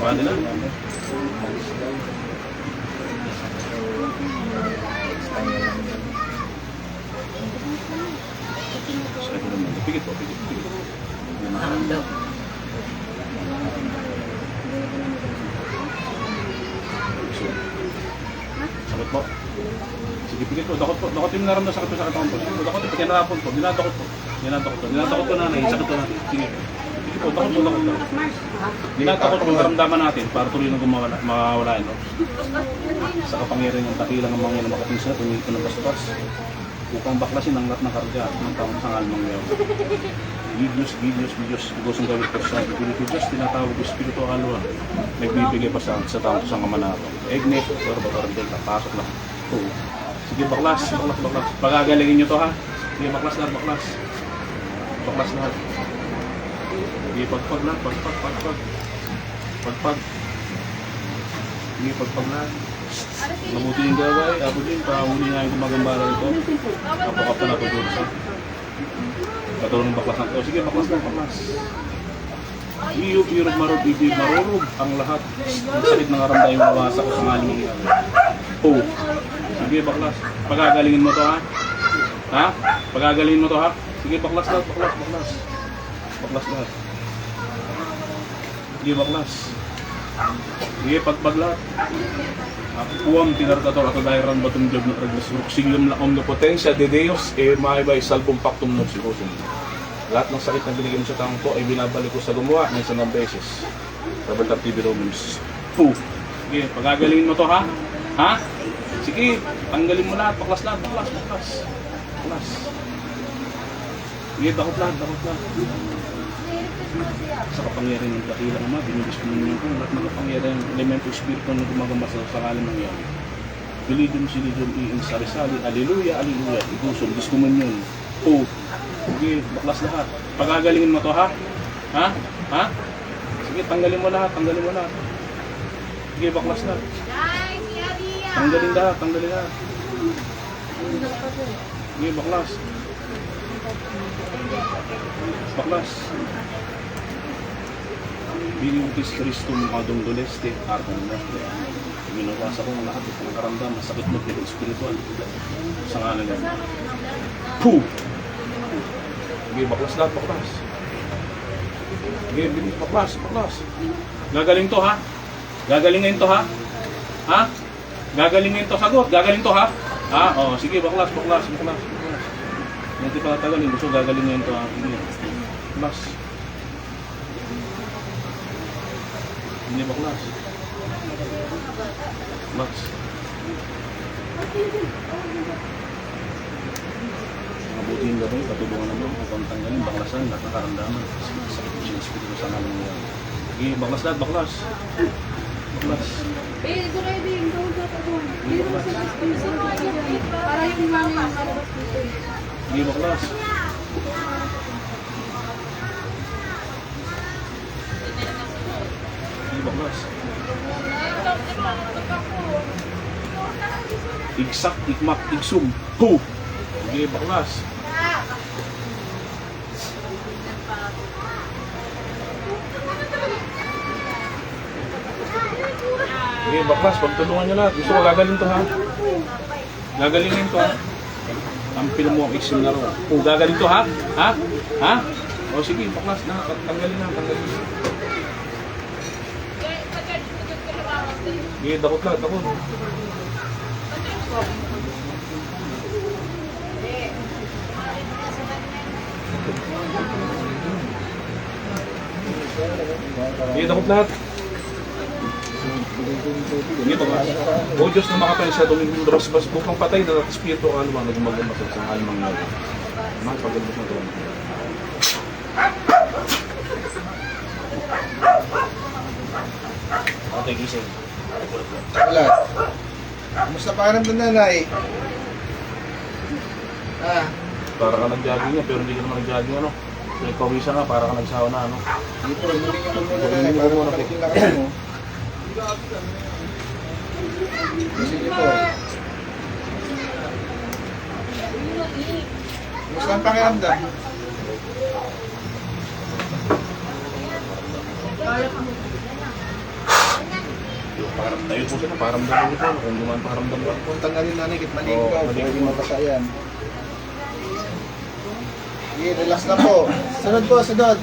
Paano na? Pigit po, pigit. Sakit po. Sige, pigit po. Dakot po. Dakot yung naramdaman sakit po sa katawan po. Dakot po. Tinarapon po. Dinadakot po. Dinadakot po nanay. Sakit po natin. Sige. Sige po. Dakot po. Dinadakot po yung naramdaman natin para tuloy na mawawala ito. Sa kapangyarihan ng dakilang ang mga makapinsya, tumingin ko ng bastos. Upang baklasin ang lahat ng karga at ng taong sangal ng ngayon. Videos, gustong gawin ko sa Espiritu Diyos, tinatawag ko Espiritu Alwa. Nagbibigay pa sa taong sa kamanato. Egne, pero batarante, pasok lang. Oo. Sige, baklas. Pagagalingin nyo to ha. Sige, baklas lahat. Baklas lahat. Sige, pagpag lahat, pagpag. Sige, pagpag lahat. Mabuti yung gaway, ako din, pahuli nga yung gumagambala ito. Kapokap na natutulog sa. Patulong baklas na ito. Sige, baklas. Iyog, marurog ang lahat. Ang sakit ng aramdaman yung mawasak sa ngaling ng iyan. Oh. Sige, baklas. Pagagalingin mo to ha? Ha? Pagagalingin mo to ha? Sige, baklas lahat. Baklas lahat. Sige, baklas. Sige, pagpag lahat. Puwam tinartator at dairan batong job na traglisruksiyum la omnipotensya de Deus maibay salbong pactum non sirosum. Lahat ng sakit na binigay mo sa taong ko ay binabalik ko sa gumawa ng isang beses. Trabaltar TV Romans. Sige, pagagalingin mo to ha? Ha? Sige, tanggalin mo lahat, baklas. Sige, dakot lahat. Sa kapangyarihan ng dakilang Ama, binibis ko ninyo kung lahat ng kapangyarihan ng elemento espiritu na gumagambas sa pangalan ng iyan. Bilidum silidum iing sarisali, Alleluia, igusol, diskumunyon. O, sige, baklas lahat. Pagagalingin mo to ha? Ha? Sige, tanggalin mo lahat. Sige, baklas lahat. Tanggalin lahat. Sige, baklas. Biniutis Christum adong doleste, ardan nostre. Minawasa ko ang lahat ng karamdaman, masakit mo pero espiritual. Sa ngalan niya. Puh! Sige, baklas. Sige, baklas. Gagaling to ha? Gagalingin to ha? Ha? Gagalingin to, sagot. Gagaling to ha? Ha? O, sige, baklas. Hindi pa tagalin, gusto gagalingin to ha? Hindi. Baklas. Hindi baklas. Mabuti yung gabay, patulungan naman upang tanggalin, baklasan, lahat ng karamdaman. Sakit mo siya espiritu sa nalang niya. Sige, baklas lahat. Ito kayo din, dito mo sila para yung mga kalabas dito. Sige, baklas. Igsak, ikmak, igsum. Ho! Sige, baklas. Sige, baklas. Pagtulungan nyo lahat. Gusto ko gagaling to ha? Gagalingin to ha? Ampil mo ang iksum na ro. O, gagaling to ha? Ha? O, sige, baklas na. Tanggalin na. Sige, dakot. Sige, dakot lahat. Sige, baklas. O Diyos na makapay sa Domingo Rosbas, bukang patay na at espiritu ang alma na gumagambas sa almang ngayon. Pagambas na ito. Okay, gising. Wala. Kumusta pa rin doon, nanay? Para ka nag-jogging nga, pero hindi ka naman nag-jogging ano. Nagpawisa ka, para ka nagsawa na ano. Dito, hindi ka muna, nanay, para makapit yung lakas mo. Sige po. Kumusta ang pakiramdam? Parang tayo po sila, parang dalawa po. Kung dumaan parang dalawa po. Puntang nga rin nanay, kit maligo Oo, ka. maligo. Pwede mapasa yan. Sige, relax lang po. Sunod po, sunod.